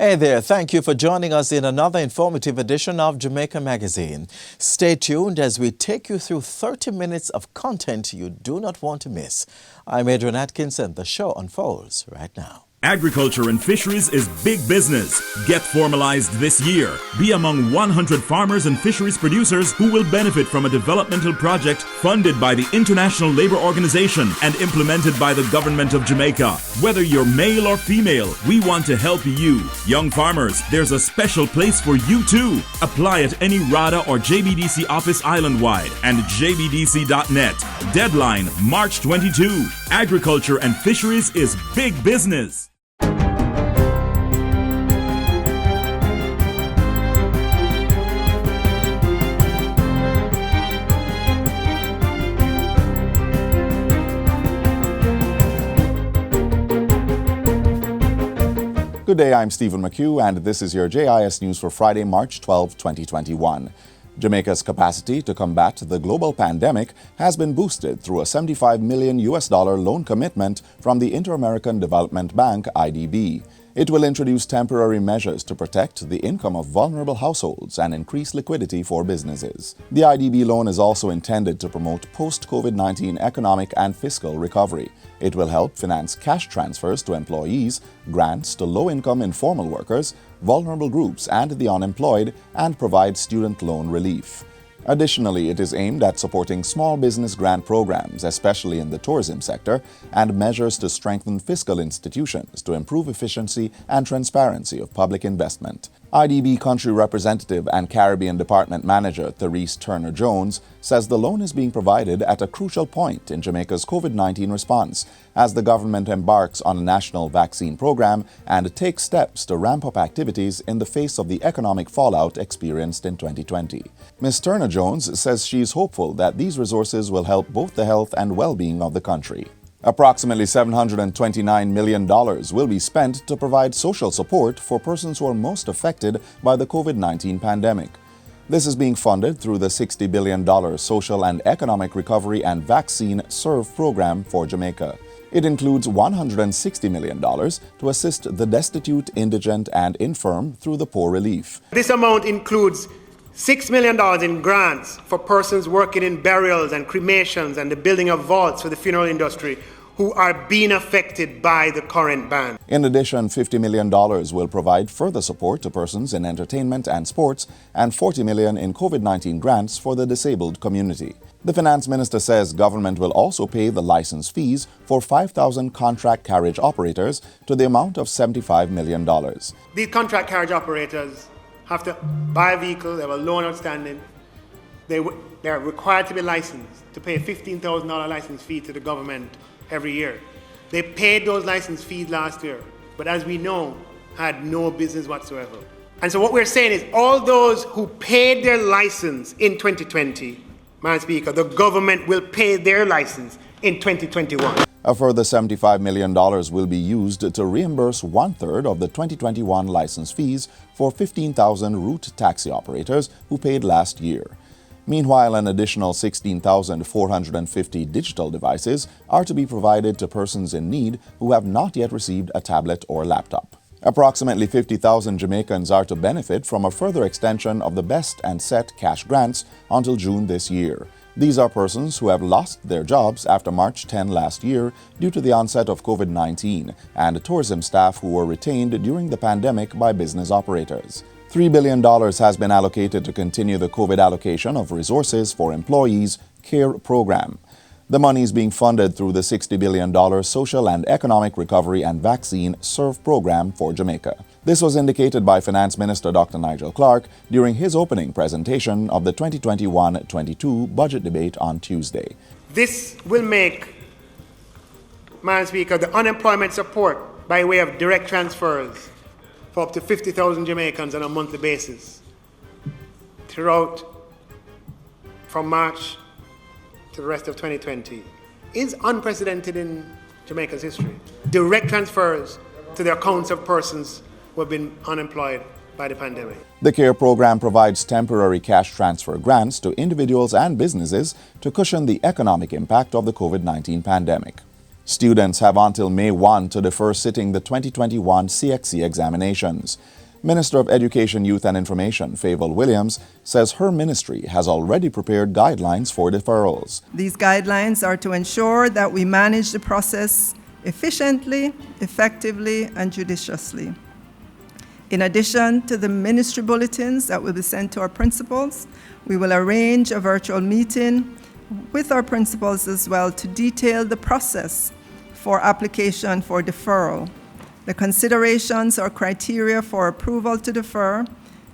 Hey there, thank you for joining us in another informative edition of Jamaica Magazine. Stay tuned as we take you through 30 minutes of content you do not want to miss. I'm Adrian Atkins and the show unfolds right now. Agriculture and fisheries is big business. Get formalized this year. Be among 100 farmers and fisheries producers who will benefit from a developmental project funded by the International Labour Organization and implemented by the Government of Jamaica. Whether you're male or female, we want to help you. Young farmers, there's a special place for you too. Apply at any RADA or JBDC office island-wide and jbdc.net. Deadline March 22. Agriculture and fisheries is big business. Good day, I'm Stephen McHugh, and this is your JIS News for Friday, March 12, 2021. Jamaica's capacity to combat the global pandemic has been boosted through a $75 million loan commitment from the Inter-American Development Bank, IDB. It will introduce temporary measures to protect the income of vulnerable households and increase liquidity for businesses. The IDB loan is also intended to promote post-COVID-19 economic and fiscal recovery. It will help finance cash transfers to employees, grants to low-income informal workers, vulnerable groups and the unemployed, and provide student loan relief. Additionally, it is aimed at supporting small business grant programs, especially in the tourism sector, and measures to strengthen fiscal institutions to improve efficiency and transparency of public investment. IDB Country Representative and Caribbean Department Manager Therese Turner-Jones says the loan is being provided at a crucial point in Jamaica's COVID-19 response as the government embarks on a national vaccine program and takes steps to ramp up activities in the face of the economic fallout experienced in 2020. Ms. Turner-Jones says she is hopeful that these resources will help both the health and well-being of the country. Approximately $729 million will be spent to provide social support for persons who are most affected by the COVID-19 pandemic. This is being funded through the $60 billion Social and Economic Recovery and Vaccine SERVE program for Jamaica. It includes $160 million to assist the destitute, indigent, and infirm through the poor relief. This amount includes $6 million in grants for persons working in burials and cremations and the building of vaults for the funeral industry who are being affected by the current ban. In addition, $50 million will provide further support to persons in entertainment and sports and $40 million in COVID-19 grants for the disabled community. The finance minister says government will also pay the license fees for 5,000 contract carriage operators to the amount of $75 million. These contract carriage operators have to buy a vehicle, they have a loan outstanding, they're required to be licensed to pay a $15,000 license fee to the government every year. They paid those license fees last year, but as we know, had no business whatsoever. And so what we're saying is all those who paid their license in 2020, Madam Speaker, the government will pay their license in 2021. A further $75 million will be used to reimburse one-third of the 2021 license fees for 15,000 route taxi operators who paid last year. Meanwhile, an additional 16,450 digital devices are to be provided to persons in need who have not yet received a tablet or laptop. Approximately 50,000 Jamaicans are to benefit from a further extension of the Best and Set cash grants until June this year. These are persons who have lost their jobs after March 10 last year due to the onset of COVID-19 and tourism staff who were retained during the pandemic by business operators. $3 billion has been allocated to continue the COVID allocation of resources for employees CARE program. The money is being funded through the $60 billion Social and Economic Recovery and Vaccine SERVE program for Jamaica. This was indicated by Finance Minister Dr. Nigel Clark during his opening presentation of the 2021-22 budget debate on Tuesday. This will make, Madam Speaker, the unemployment support by way of direct transfers for up to 50,000 Jamaicans on a monthly basis throughout from March to the rest of 2020 is unprecedented in Jamaica's history. Direct transfers to the accounts of persons who have been unemployed by the pandemic. The CARE program provides temporary cash transfer grants to individuals and businesses to cushion the economic impact of the COVID-19 pandemic. Students have until May 1 to defer sitting the 2021 CXC examinations. Minister of Education, Youth and Information, Favour Williams, says her ministry has already prepared guidelines for deferrals. These guidelines are to ensure that we manage the process efficiently, effectively, and judiciously. In addition to the ministry bulletins that will be sent to our principals, we will arrange a virtual meeting with our principals as well to detail the process for application for deferral, the considerations or criteria for approval to defer,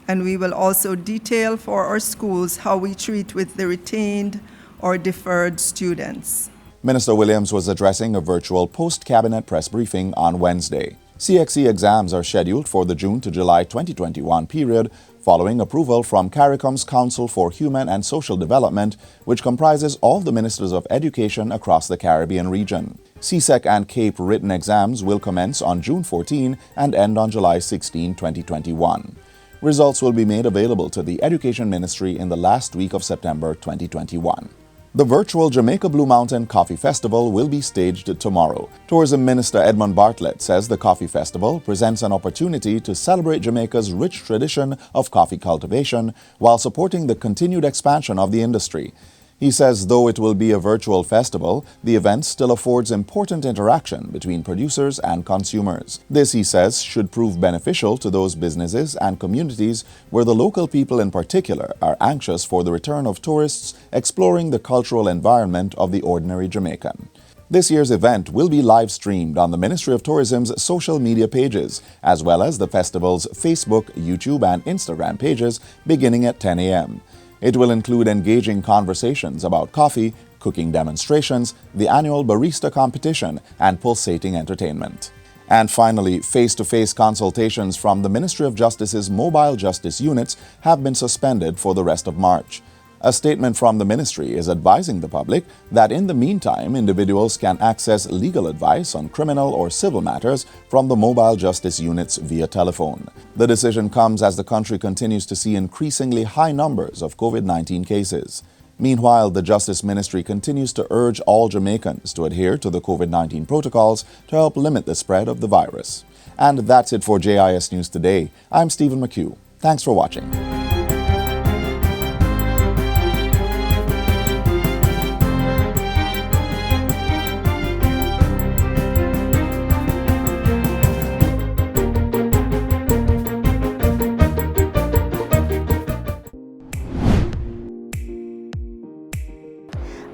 and we will also detail for our schools how we treat with the retained or deferred students. Minister Williams was addressing a virtual post-cabinet press briefing on Wednesday. CXC exams are scheduled for the June to July 2021 period, following approval from CARICOM's Council for Human and Social Development, which comprises all the ministers of education across the Caribbean region. CSEC and CAPE written exams will commence on June 14 and end on July 16, 2021. Results will be made available to the Education Ministry in the last week of September 2021. The virtual Jamaica Blue Mountain Coffee Festival will be staged tomorrow. Tourism Minister Edmund Bartlett says the Coffee Festival presents an opportunity to celebrate Jamaica's rich tradition of coffee cultivation while supporting the continued expansion of the industry. He says though it will be a virtual festival, the event still affords important interaction between producers and consumers. This, he says, should prove beneficial to those businesses and communities where the local people in particular are anxious for the return of tourists exploring the cultural environment of the ordinary Jamaican. This year's event will be live-streamed on the Ministry of Tourism's social media pages, as well as the festival's Facebook, YouTube, and Instagram pages beginning at 10 a.m. It will include engaging conversations about coffee, cooking demonstrations, the annual barista competition, and pulsating entertainment. And finally, face-to-face consultations from the Ministry of Justice's mobile justice units have been suspended for the rest of March. A statement from the ministry is advising the public that in the meantime, individuals can access legal advice on criminal or civil matters from the mobile justice units via telephone. The decision comes as the country continues to see increasingly high numbers of COVID-19 cases. Meanwhile, the Justice Ministry continues to urge all Jamaicans to adhere to the COVID-19 protocols to help limit the spread of the virus. And that's it for JIS News Today. I'm Stephen McHugh. Thanks for watching.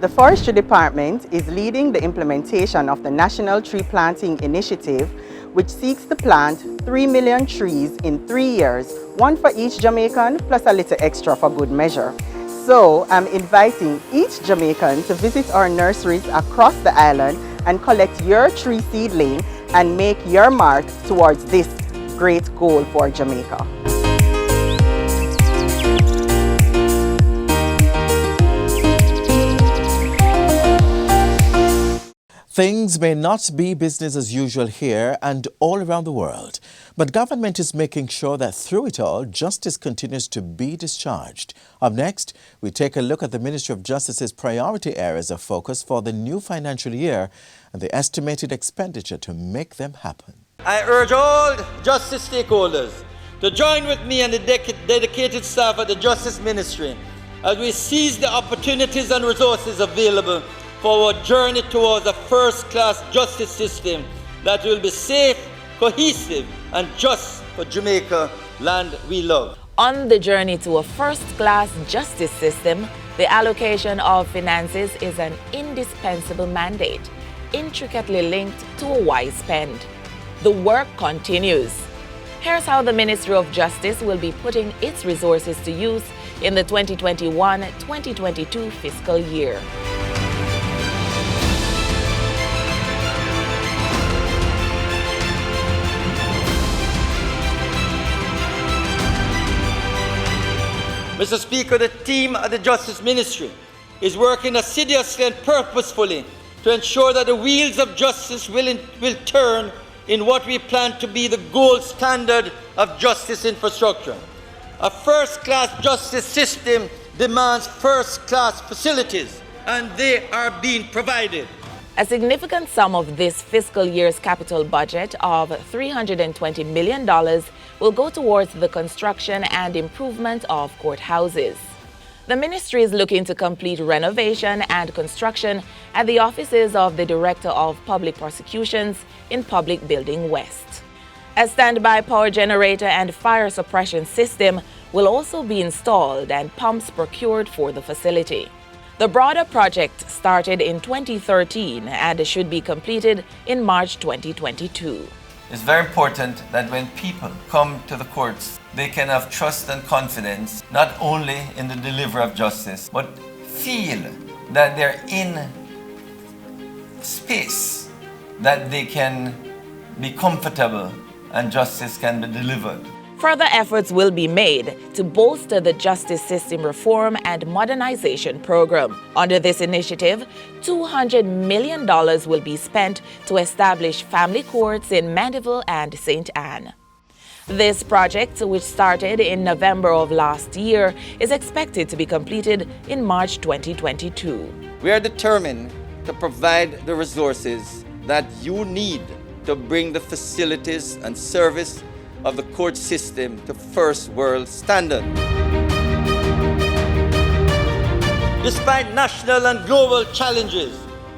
The Forestry Department is leading the implementation of the National Tree Planting Initiative, which seeks to plant 3 million trees in 3 years, one for each Jamaican plus a little extra for good measure. So I'm inviting each Jamaican to visit our nurseries across the island and collect your tree seedling and make your mark towards this great goal for Jamaica. Things may not be business as usual here and all around the world, but government is making sure that through it all, justice continues to be discharged. Up next, we take a look at the Ministry of Justice's priority areas of focus for the new financial year and the estimated expenditure to make them happen. I urge all justice stakeholders to join with me and the dedicated staff at the Justice Ministry as we seize the opportunities and resources available for our journey towards a first-class justice system that will be safe, cohesive, and just for Jamaica, land we love. On the journey to a first-class justice system, the allocation of finances is an indispensable mandate, intricately linked to a wise spend. The work continues. Here's how the Ministry of Justice will be putting its resources to use in the 2021-2022 fiscal year. Mr. Speaker, the team at the Justice Ministry is working assiduously and purposefully to ensure that the wheels of justice will turn in what we plan to be the gold standard of justice infrastructure. A first-class justice system demands first-class facilities, and they are being provided. A significant sum of this fiscal year's capital budget of $320 million will go towards the construction and improvement of courthouses. The ministry is looking to complete renovation and construction at the offices of the Director of Public Prosecutions in Public Building West. A standby power generator and fire suppression system will also be installed and pumps procured for the facility. The broader project started in 2013 and should be completed in March 2022. It's very important that when people come to the courts, they can have trust and confidence, not only in the delivery of justice, but feel that they're in space, that they can be comfortable and justice can be delivered. Further efforts will be made to bolster the justice system reform and modernization program. Under this initiative, $200 million will be spent to establish family courts in Mandeville and St. Anne. This project, which started in November of last year, is expected to be completed in March 2022. We are determined to provide the resources that you need to bring the facilities and service of the court system to first world standard. Despite national and global challenges,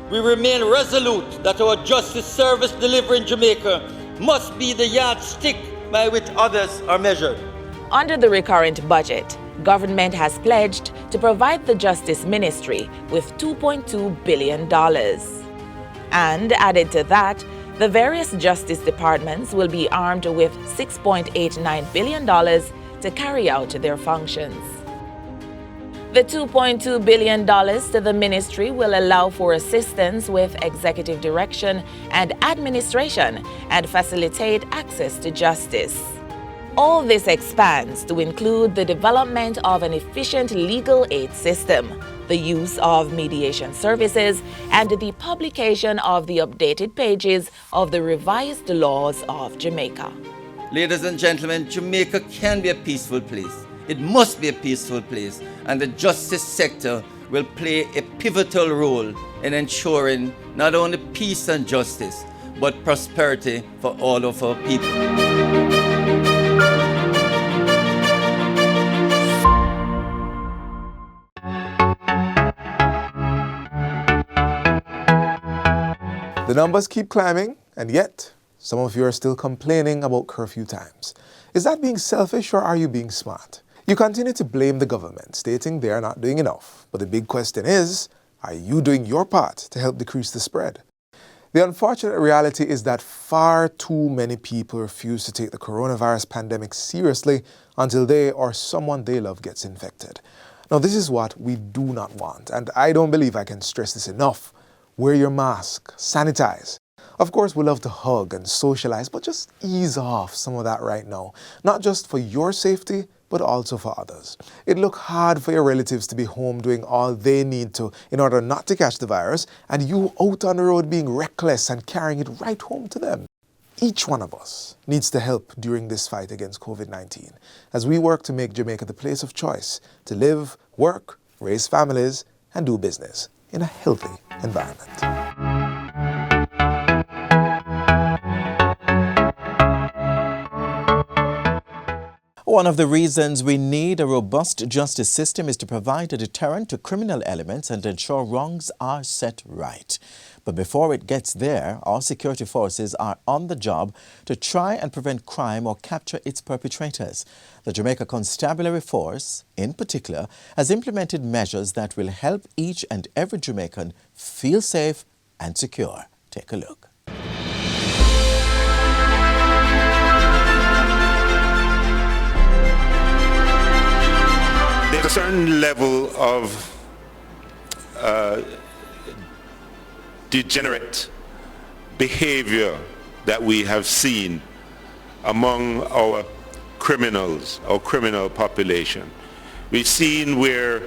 we remain resolute that our justice service delivery in Jamaica must be the yardstick by which others are measured. Under the recurrent budget, government has pledged to provide the Justice Ministry with $2.2 billion. And added to that, the various justice departments will be armed with $6.89 billion to carry out their functions. The $2.2 billion to the ministry will allow for assistance with executive direction and administration and facilitate access to justice. All this expands to include the development of an efficient legal aid system, the use of mediation services, and the publication of the updated pages of the revised laws of Jamaica. Ladies and gentlemen, Jamaica can be a peaceful place. It must be a peaceful place, and the justice sector will play a pivotal role in ensuring not only peace and justice, but prosperity for all of our people. The numbers keep climbing, and yet some of you are still complaining about curfew times. Is that being selfish, or are you being smart? You continue to blame the government, stating they are not doing enough. But the big question is, are you doing your part to help decrease the spread? The unfortunate reality is that far too many people refuse to take the coronavirus pandemic seriously until they or someone they love gets infected. Now, this is what we do not want, and I don't believe I can stress this enough. Wear your mask, sanitize. Of course, we love to hug and socialize, but just ease off some of that right now. Not just for your safety, but also for others. It look hard for your relatives to be home doing all they need to in order not to catch the virus, and you out on the road being reckless and carrying it right home to them. Each one of us needs to help during this fight against COVID-19 as we work to make Jamaica the place of choice to live, work, raise families, and do business in a healthy environment. One of the reasons we need a robust justice system is to provide a deterrent to criminal elements and ensure wrongs are set right. But before it gets there, our security forces are on the job to try and prevent crime or capture its perpetrators. The Jamaica Constabulary Force, in particular, has implemented measures that will help each and every Jamaican feel safe and secure. Take a look. There's a certain level of degenerate behavior that we have seen among our criminals, our criminal population. We've seen where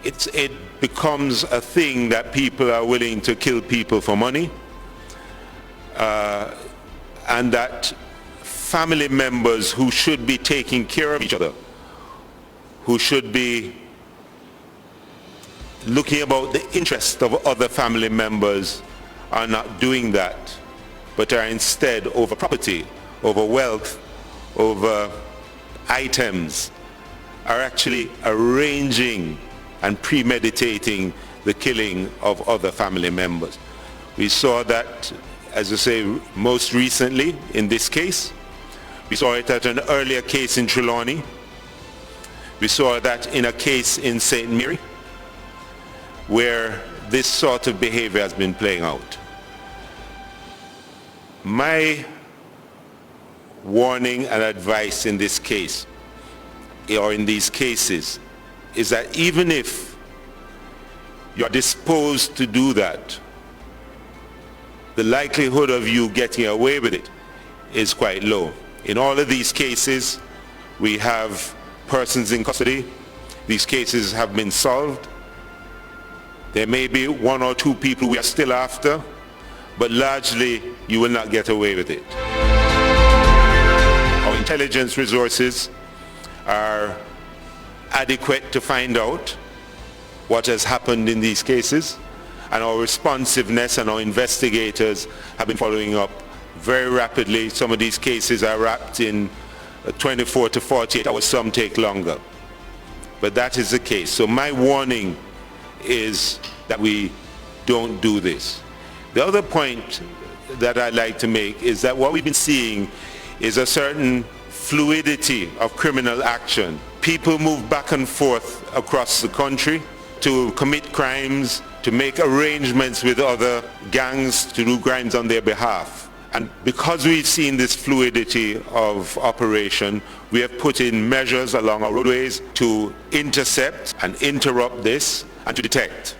it becomes a thing that people are willing to kill people for money, and that family members who should be taking care of each other, who should be looking about the interest of other family members, are not doing that, but are instead over property, over wealth, over items, are actually arranging and premeditating the killing of other family members. We saw that, as I say, most recently in this case. We saw it at an earlier case in Trelawney. We saw that in a case in St. Mary, where this sort of behavior has been playing out. My warning and advice in this case, or in these cases, is that even if you're disposed to do that, the likelihood of you getting away with it is quite low. In all of these cases, we have persons in custody. These cases have been solved. There may be one or two people we are still after, but largely you will not get away with it. Our intelligence resources are adequate to find out what has happened in these cases, and our responsiveness and our investigators have been following up very rapidly. Some of these cases are wrapped in 24 to 48 hours, some take longer. But that is the case. So my warning is that we don't do this. The other point that I'd like to make is that what we've been seeing is a certain fluidity of criminal action. People move back and forth across the country to commit crimes, to make arrangements with other gangs to do crimes on their behalf. And because we've seen this fluidity of operation, we have put in measures along our roadways to intercept and interrupt this and to detect.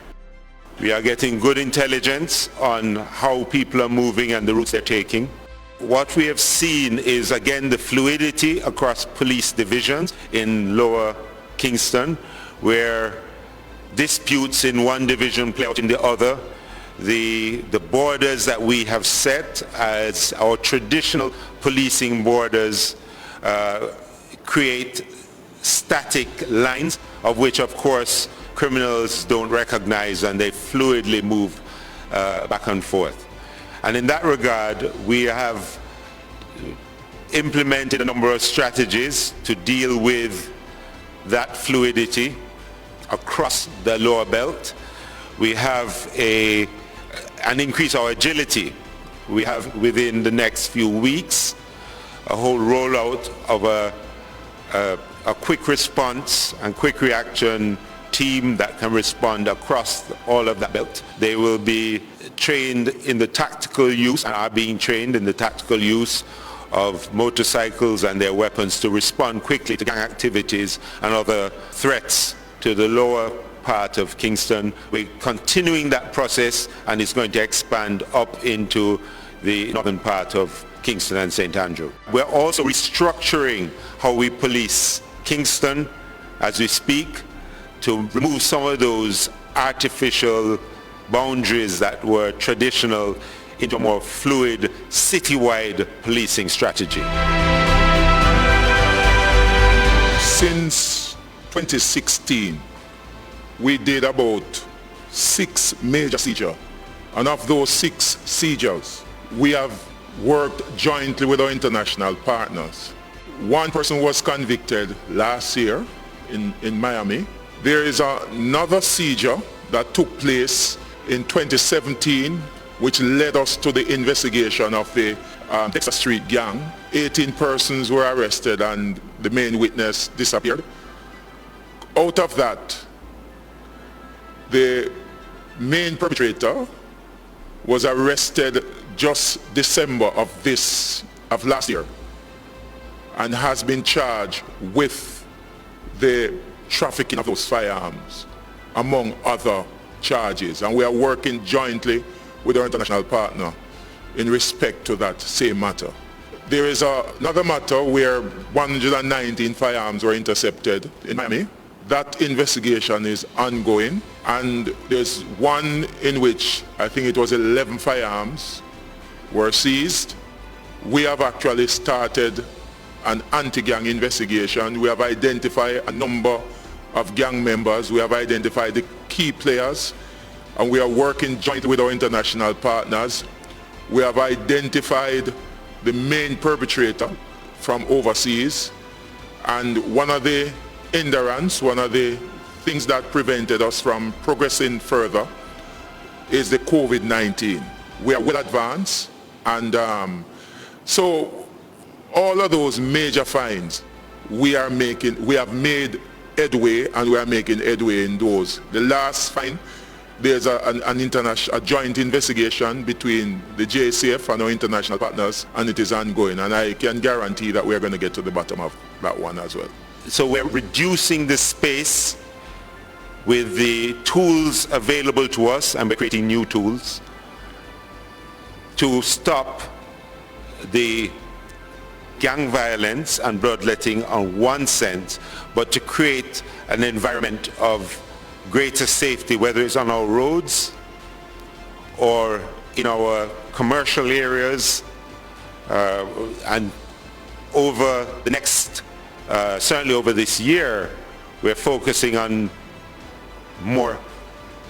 We are getting good intelligence on how people are moving and the routes they're taking. What we have seen is, again, the fluidity across police divisions in Lower Kingston, where disputes in one division play out in the other. The borders that we have set as our traditional policing borders create static lines, of which, of course, criminals don't recognize, and they fluidly move back and forth. And in that regard, we have implemented a number of strategies to deal with that fluidity across the lower belt. We have an increase our agility. We have, within the next few weeks, a whole rollout of a quick response and quick reaction team that can respond across all of that belt. They will be trained in the tactical use, and are being trained in the tactical use of motorcycles and their weapons to respond quickly to gang activities and other threats to the lower part of Kingston. We're continuing that process, and it's going to expand up into the northern part of Kingston and St. Andrew. We're also restructuring how we police Kingston as we speak, to remove some of those artificial boundaries that were traditional into a more fluid, citywide policing strategy. Since 2016, we did about 6 major seizures. And of those 6 seizures, we have worked jointly with our international partners. One person was convicted last year in Miami. There is another seizure that took place in 2017, which led us to the investigation of the Texas Street gang. 18 persons were arrested and the main witness disappeared. Out of that, the main perpetrator was arrested just December of last year and has been charged with the trafficking of those firearms, among other charges. And we are working jointly with our international partner in respect to that same matter. There is another matter where 119 firearms were intercepted in Miami. That investigation is ongoing, and there's one in which I think it was 11 firearms were seized. We have actually started an anti-gang investigation. We have identified a number of gang members. We have identified the key players, and we are working jointly with our international partners. We have identified the main perpetrator from overseas, and one of the hindrances, one of the things that prevented us from progressing further is the COVID-19. We are well advanced, and so all of those major finds we have made headway, and we are making headway in those. The last find, there's a joint investigation between the JCF and our international partners, and it is ongoing, and I can guarantee that we're going to get to the bottom of that one as well. So we're reducing the space with the tools available to us, and we're creating new tools to stop the gang violence and bloodletting on one sense, but to create an environment of greater safety, whether it's on our roads or in our commercial areas, and over the next, certainly over this year, we're focusing on more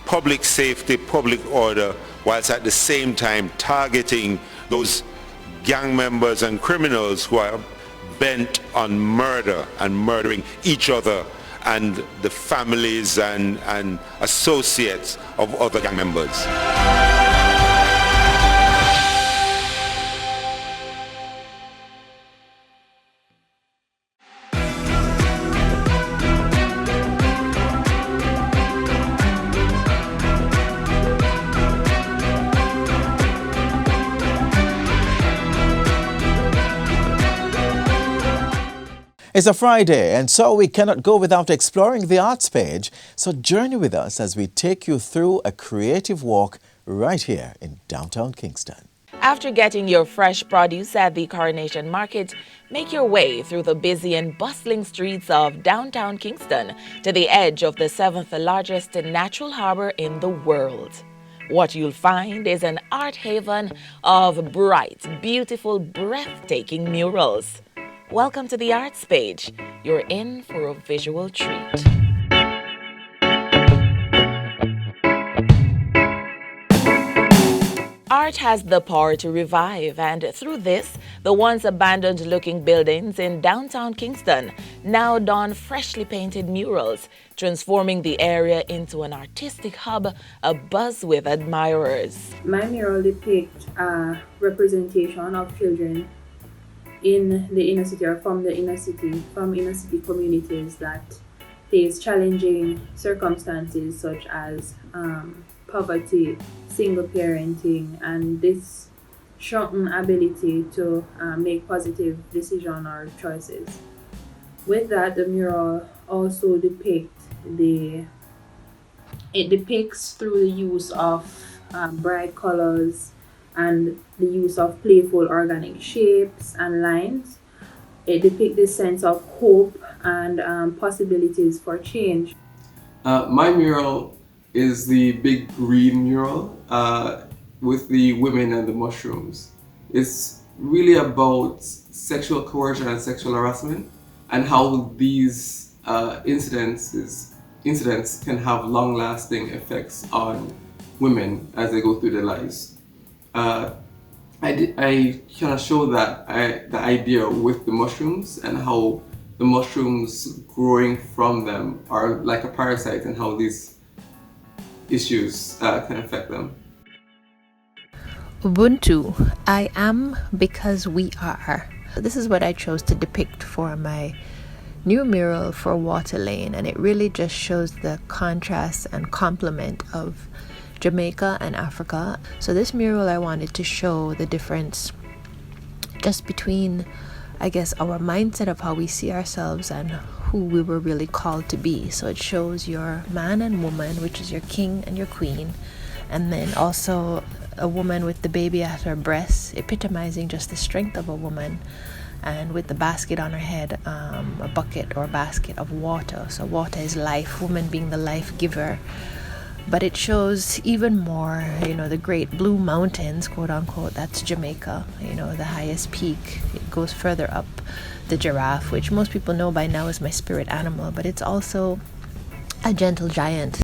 public safety, public order, whilst at the same time targeting those gang members and criminals who are bent on murder and murdering each other and the families and associates of other gang members. It's a Friday, and so we cannot go without exploring the arts page. So journey with us as we take you through a creative walk right here in downtown Kingston. After getting your fresh produce at the Coronation Market, make your way through the busy and bustling streets of downtown Kingston to the edge of the 7th largest natural harbor in the world. What you'll find is an art haven of bright, beautiful, breathtaking murals. Welcome to the Arts Page. You're in for a visual treat. Art has the power to revive, and through this, the once abandoned-looking buildings in downtown Kingston now don freshly painted murals, transforming the area into an artistic hub abuzz with admirers. My mural depicts a representation of children in the inner city, or from inner city communities that face challenging circumstances such as poverty, single parenting, and this shrunken ability to make positive decisions or choices. With that, the mural also depicts through the use of bright colors and the use of playful organic shapes and lines. It depicts this sense of hope and possibilities for change. My mural is the big green mural with the women and the mushrooms. It's really about sexual coercion and sexual harassment, and how these incidents can have long-lasting effects on women as they go through their lives. I kind of show the idea with the mushrooms, and how the mushrooms growing from them are like a parasite, and how these issues can affect them. Ubuntu, I am because we are. This is what I chose to depict for my new mural for Water Lane, and it really just shows the contrast and complement of Jamaica and Africa. So this mural, I wanted to show the difference just between, I guess, our mindset of how we see ourselves and who we were really called to be. So it shows your man and woman, which is your king and your queen, and then also a woman with the baby at her breast, epitomizing just the strength of a woman, and with the basket on her head, a bucket or basket of water. So water is life, woman being the life giver. But it shows even more, the great blue mountains, quote unquote, that's Jamaica, the highest peak. It goes further up, the giraffe, which most people know by now is my spirit animal, but it's also a gentle giant.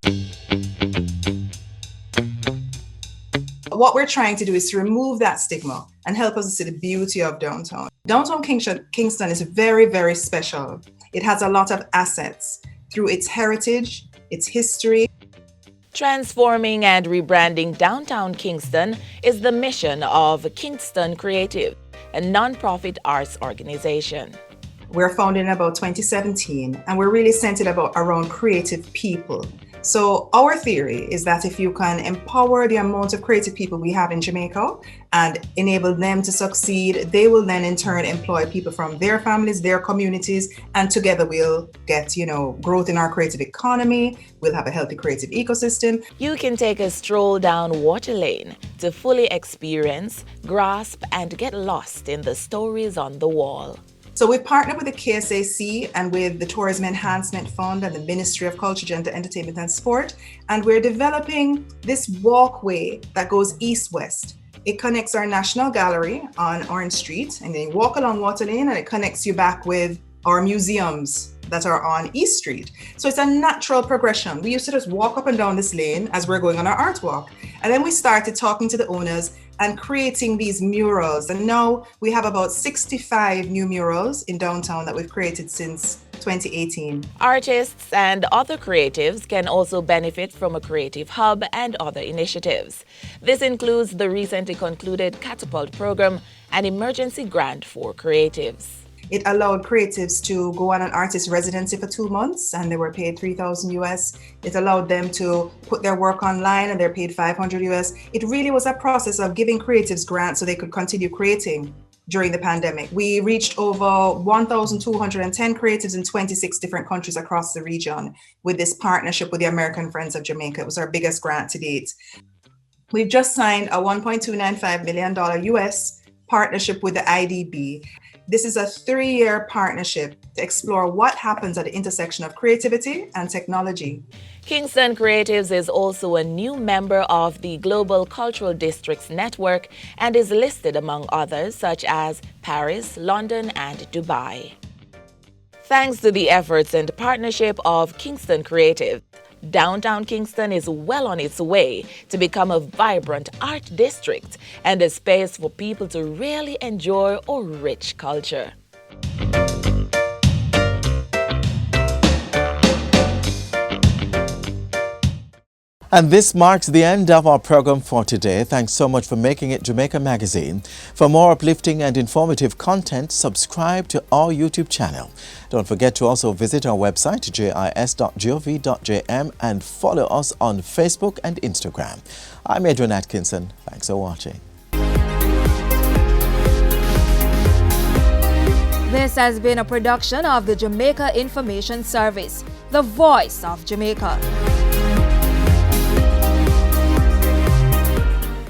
What we're trying to do is to remove that stigma and help us to see the beauty of downtown. Downtown Kingston is very, very special. It has a lot of assets through its heritage, its history. Transforming and rebranding downtown Kingston is the mission of Kingston Creative, a nonprofit arts organization. We're founded in about 2017, and we're really centered around creative people. So our theory is that if you can empower the amount of creative people we have in Jamaica and enable them to succeed, they will then in turn employ people from their families, their communities, and together we'll get, growth in our creative economy. We'll have a healthy creative ecosystem. You can take a stroll down Water Lane to fully experience, grasp, and get lost in the stories on the wall. So we've partnered with the KSAC and with the Tourism Enhancement Fund and the Ministry of Culture, Gender, Entertainment and Sport. And we're developing this walkway that goes east-west. It connects our National Gallery on Orange Street, and then you walk along Water Lane and it connects you back with our museums that are on East Street. So it's a natural progression. We used to just walk up and down this lane as we're going on our art walk. And then we started talking to the owners and creating these murals. And now we have about 65 new murals in downtown that we've created since 2018. Artists and other creatives can also benefit from a creative hub and other initiatives. This includes the recently concluded Catapult program, an emergency grant for creatives. It allowed creatives to go on an artist residency for 2 months and they were paid $3,000 US. It allowed them to put their work online and they're paid $500 US. It really was a process of giving creatives grants so they could continue creating during the pandemic. We reached over 1,210 creatives in 26 different countries across the region with this partnership with the American Friends of Jamaica. It was our biggest grant to date. We've just signed a $1.295 million US partnership with the IDB. This is a 3-year partnership to explore what happens at the intersection of creativity and technology. Kingston Creatives is also a new member of the Global Cultural Districts Network and is listed among others such as Paris, London, and Dubai. Thanks to the efforts and partnership of Kingston Creative, downtown Kingston is well on its way to become a vibrant art district and a space for people to really enjoy our rich culture. And this marks the end of our program for today. Thanks so much for making it Jamaica Magazine. For more uplifting and informative content, subscribe to our YouTube channel. Don't forget to also visit our website, jis.gov.jm, and follow us on Facebook and Instagram. I'm Adrian Atkinson. Thanks for watching. This has been a production of the Jamaica Information Service, the voice of Jamaica.